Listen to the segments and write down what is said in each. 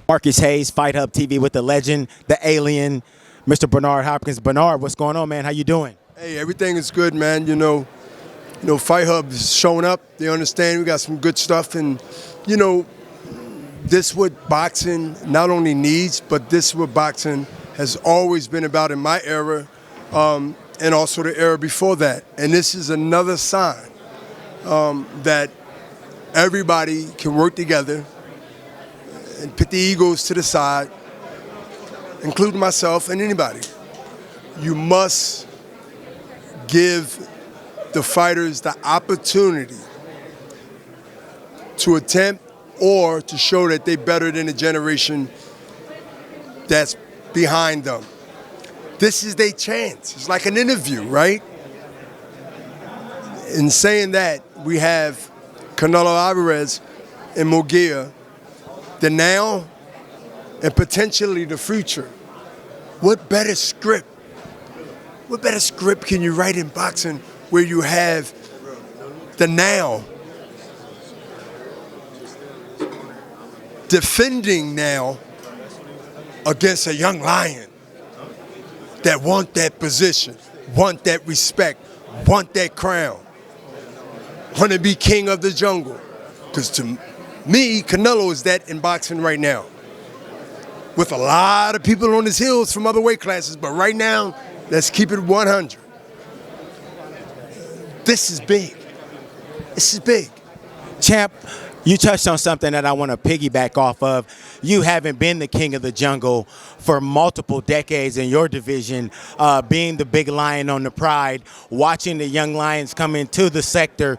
Marcus Hayes, Fight Hub TV with the legend, the alien, Mr. Bernard Hopkins. Bernard, what's going on, man? How you doing? Hey, everything is good, man. Fight Hub is showing up. They understand we got some good stuff, and this what boxing not only needs, but this what boxing has always been about in my era, and also the era before that. And this is another sign that everybody can work together and put the egos to the side, including myself and anybody. You must give the fighters the opportunity to attempt or to show that they're better than the generation that's behind them. This is their chance. It's like an interview, right? In saying that, we have Canelo Alvarez and Munguia, the now and potentially the future. What better script? What better script can you write in boxing where you have the now defending now against a young lion that want that position, want that respect, want that crown, want to be king of the jungle? Because to me, Canelo is that in boxing right now. With a lot of people on his heels from other weight classes, but right now, let's keep it 100. This is big. This is big. Champ, you touched on something that I want to piggyback off of. You haven't been the king of the jungle for multiple decades in your division, being the big lion on the pride, watching the young lions come into the sector.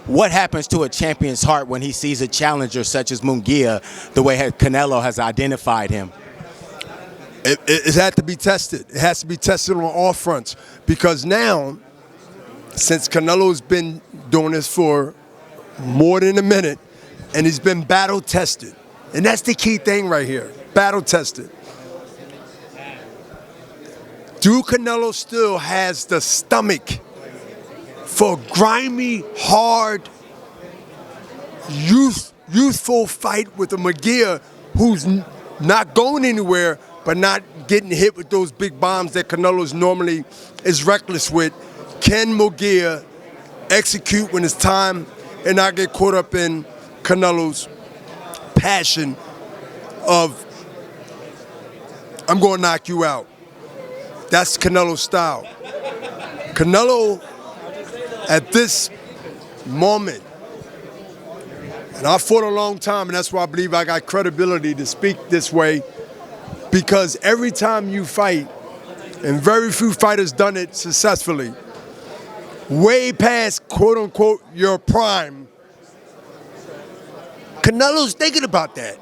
What happens to a champion's heart when he sees a challenger such as Munguia, the way Canelo has identified him? It had to be tested. It has to be tested on all fronts, because now, since Canelo's been doing this for more than a minute, and he's been battle tested, and that's the key thing right here, battle tested. Do Canelo still has the stomach for a grimy, hard, youthful fight with a Munguia who's not going anywhere, but not getting hit with those big bombs that Canelo's normally is reckless with? Can Munguia execute when it's time and not get caught up in Canelo's passion of, I'm going to knock you out? That's Canelo's style. Canelo, at this moment, and I fought a long time, and that's why I believe I got credibility to speak this way, because every time you fight, and very few fighters done it successfully, way past quote-unquote your prime, Canelo's thinking about that.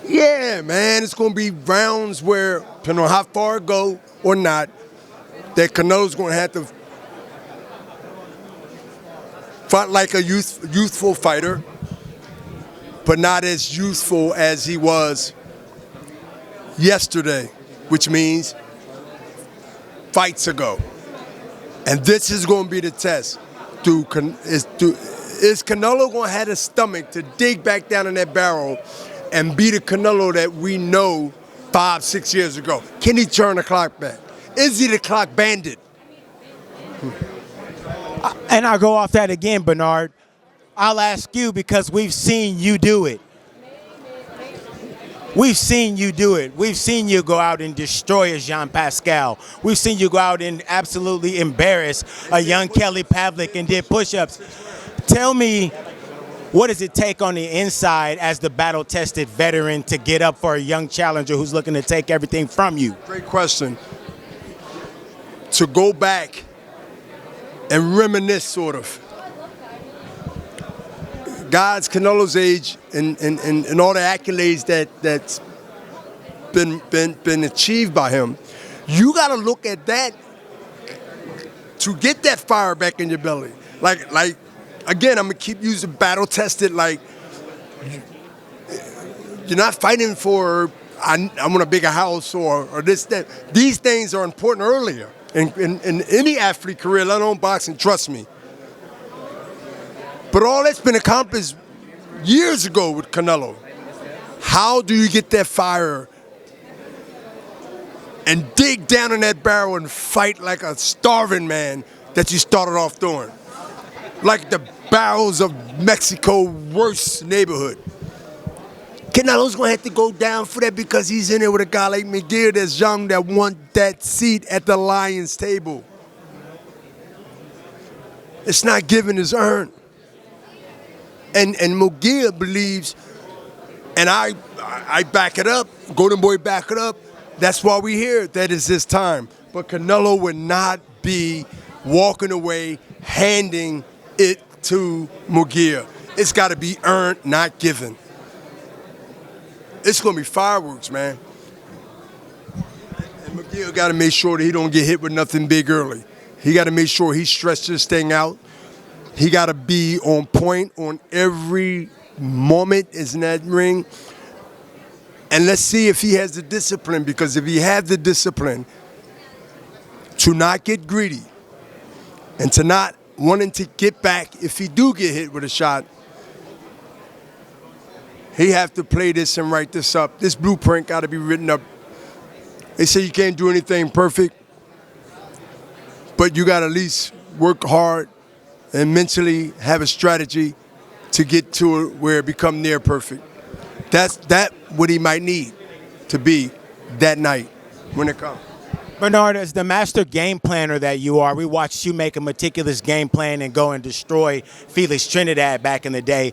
Yeah, man, it's going to be rounds where, depending on how far it go or not, that Canelo's going to have to fight like a youthful fighter, but not as youthful as he was yesterday, which means fights ago. And this is going to be the test. Is Canelo going to have the stomach to dig back down in that barrel and be the Canelo that we know 5-6 years ago? Can he turn the clock back? Is he the clock bandit? And I'll go off that again, Bernard. I'll ask you, because we've seen you do it. We've seen you do it. We've seen you go out and destroy a Jean Pascal. We've seen you go out and absolutely embarrass a young Kelly Pavlik and did push-ups. Tell me, what does it take on the inside as the battle-tested veteran to get up for a young challenger who's looking to take everything from you? Great question. To go back and reminisce, sort of. God's Canelo's age and all the accolades that's been achieved by him, you got to look at that to get that fire back in your belly. Like again, I'm gonna keep using battle tested. Like, you're not fighting for I want a bigger house or this that. These things are important earlier in any athlete career, let alone boxing. Trust me. But all that's been accomplished years ago with Canelo. How do you get that fire and dig down in that barrel and fight like a starving man that you started off doing? Like the barrels of Mexico's worst neighborhood. Canelo's gonna have to go down for that because he's in there with a guy like Munguia that's young that want that seat at the Lions table. It's not given, it's earned. And Munguia believes, and I back it up, Golden Boy back it up, that's why we here, that is his time. But Canelo would not be walking away, handing it to Munguia. It's gotta be earned, not given. It's gonna be fireworks, man. And Munguia gotta make sure that he don't get hit with nothing big early. He gotta make sure he stretches this thing out. He gotta be on point on every moment in that ring. And let's see if he has the discipline, because if he has the discipline to not get greedy and to not wanting to get back if he do get hit with a shot, he have to play this and write this up. This blueprint got to be written up. They say you can't do anything perfect, but you got to at least work hard and mentally have a strategy to get to it where it become near perfect. That's what he might need to be that night when it comes. Bernard, as the master game planner that you are, we watched you make a meticulous game plan and go and destroy Felix Trinidad back in the day.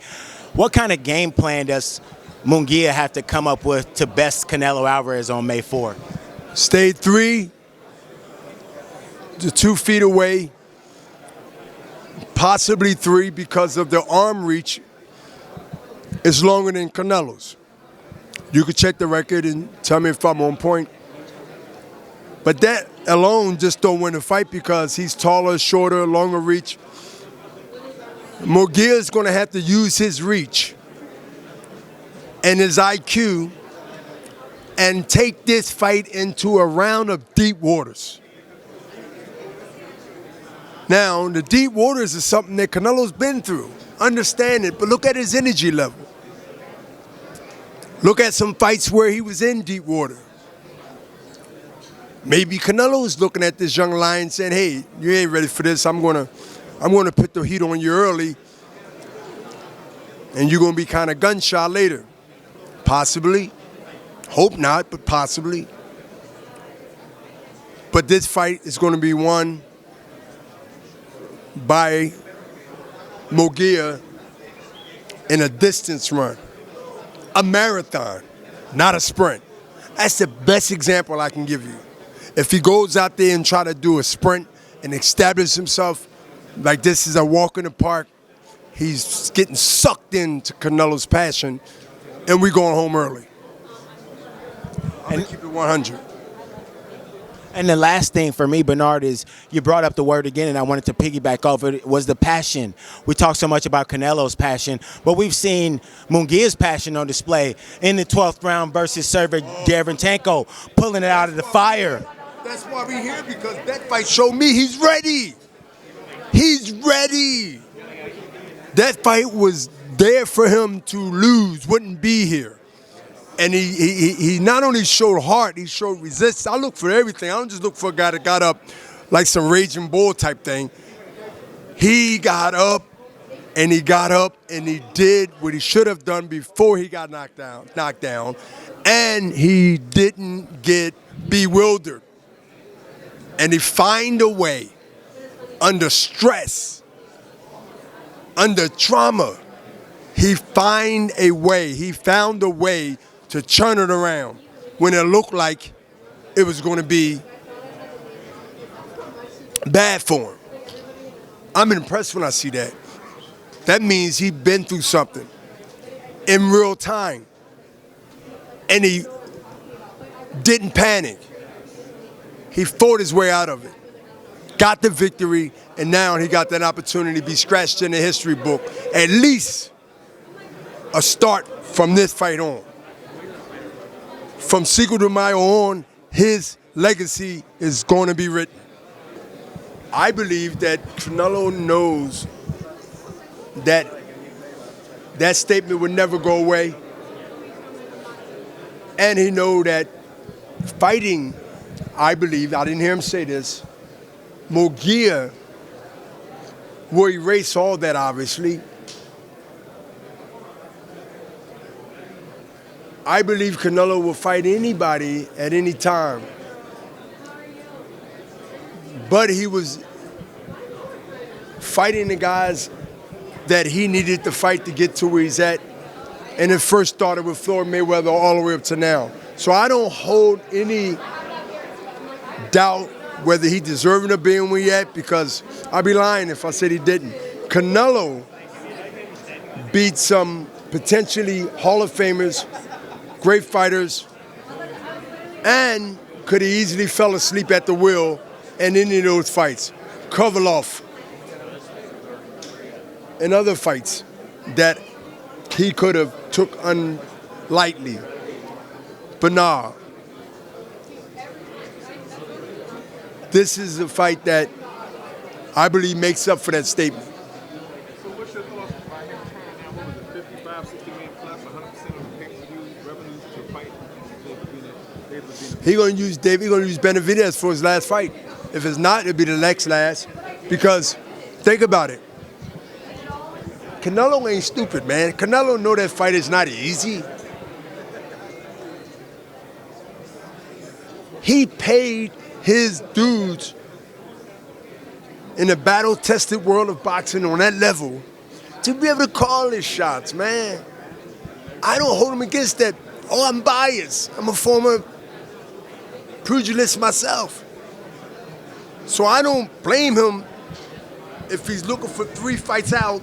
What kind of game plan does Munguia have to come up with to best Canelo Alvarez on May 4? Stay 3 to 2 feet away, possibly 3 because of the arm reach is longer than Canelo's. You could check the record and tell me if I'm on point. But that alone just don't win the fight because he's taller, shorter, longer reach. Munguia is going to have to use his reach and his IQ and take this fight into a round of deep waters. Now, the deep waters is something that Canelo's been through. Understand it, but look at his energy level. Look at some fights where he was in deep water. Maybe Canelo's looking at this young lion saying, hey, you ain't ready for this. I'm gonna put the heat on you early, and you're gonna be kind of gun shy later. Possibly. Hope not, but possibly. But this fight is gonna be won by Munguia in a distance run. A marathon, not a sprint. That's the best example I can give you. If he goes out there and try to do a sprint and establish himself like this is a walk in the park, he's getting sucked into Canelo's passion, and we're going home early. I'm gonna keep it 100. And the last thing for me, Bernard, is you brought up the word again, and I wanted to piggyback off it, was the passion. We talk so much about Canelo's passion, but we've seen Munguia's passion on display in the 12th round versus server Derevyanchenko, pulling it out of the fire. That's why we're here, because that fight showed me he's ready. He's ready. That fight was there for him to lose, wouldn't be here. And he not only showed heart, he showed resistance. I look for everything. I don't just look for a guy that got up like some raging bull type thing. He got up, and he did what he should have done before he got knocked down, and he didn't get bewildered. And he find a way, under stress, under trauma, he found a way to turn it around when it looked like it was going to be bad for him. I'm impressed when I see that. That means he's been through something in real time, and he didn't panic. He fought his way out of it, got the victory, and now he got that opportunity to be scratched in the history book. At least a start from this fight on. From Cinco de Mayo on, his legacy is going to be written. I believe that Canelo knows that that statement would never go away. And he know that fighting, I believe, I didn't hear him say this, Munguia will erase all that, obviously. I believe Canelo will fight anybody at any time. But he was fighting the guys that he needed to fight to get to where he's at. And it first started with Floyd Mayweather all the way up to now. So I don't hold any doubt whether he deserving of being where he at, because I'd be lying if I said he didn't. Canelo beat some potentially Hall of Famers, great fighters, and could have easily fell asleep at the wheel in any of those fights. Kovalev and other fights that he could have took unlightly. But nah, this is a fight that I believe makes up for that statement. So what's your thoughts about him turning down, what was it, 55, 60 million plus, 100% of the pay-per-view revenues to fight David Benavidez? He's gonna use Benavidez for his last fight. If it's not, it'll be the next last. Because think about it. Canelo ain't stupid, man. Canelo know that fight is not easy. He paid his dudes in the battle-tested world of boxing on that level to be able to call his shots, man. I don't hold him against that. Oh, I'm biased. I'm a former pugilist myself. So I don't blame him if he's looking for 3 fights out.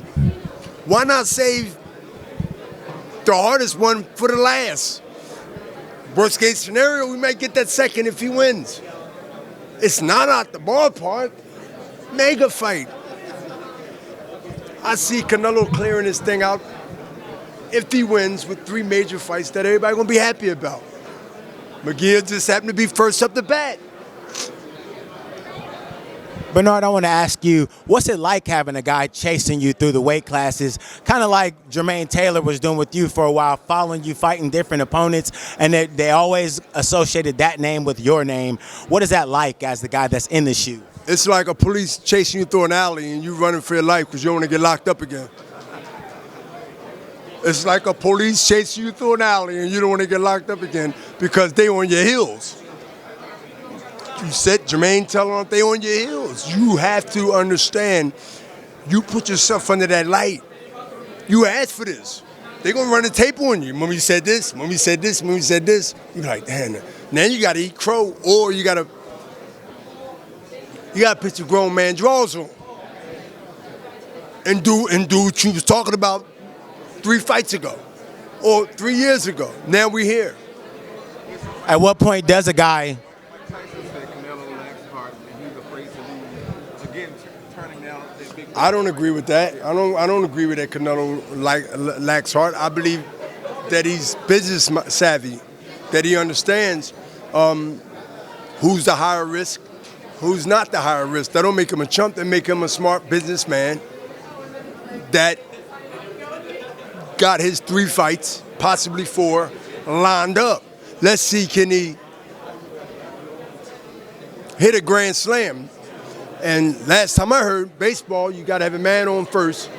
Why not save the hardest one for the last? Worst case scenario, we might get that second if he wins. It's not out the ballpark. Mega fight. I see Canelo clearing this thing out if he wins with 3 major fights that everybody gonna be happy about. Munguia just happened to be first up the bat. Bernard, I want to ask you, what's it like having a guy chasing you through the weight classes, kind of like Jermaine Taylor was doing with you for a while, following you, fighting different opponents, and they always associated that name with your name. What is that like as the guy that's in the shoe? It's like a police chasing you through an alley and you running for your life because you don't want to get locked up again. It's like a police chasing you through an alley and you don't want to get locked up again because they on your heels. You said Jermaine telling them they on your heels. You have to understand, you put yourself under that light. You asked for this. They gonna run the tape on you. Mommy said this, mommy said this, mommy said this. You be like, damn, now you gotta eat crow, or you gotta put your grown man drawers on. And do what you was talking about 3 fights ago, or 3 years ago. Now we here. At what point does a guy... I don't agree with that. I don't agree with that Canelo lacks heart. I believe that he's business savvy, that he understands who's the higher risk, who's not the higher risk. That don't make him a chump. That make him a smart businessman that got his 3 fights, possibly 4, lined up. Let's see, can he hit a grand slam? And last time I heard, baseball, you got to have a man on first.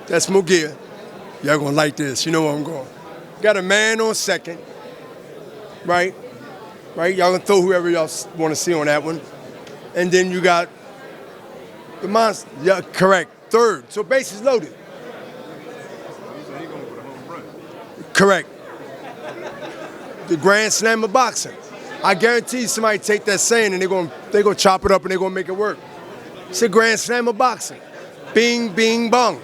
That's Munguia. Y'all going to like this. You know where I'm going. Got a man on second. Right? Right? Y'all going to throw whoever y'all want to see on that one. And then you got the monster. Yeah, correct. Third. So bases loaded. Correct. The grand slam of boxing. I guarantee somebody take that saying and they're gonna chop it up and they're gonna make it work. It's a grand slam of boxing. Bing, bing, bong.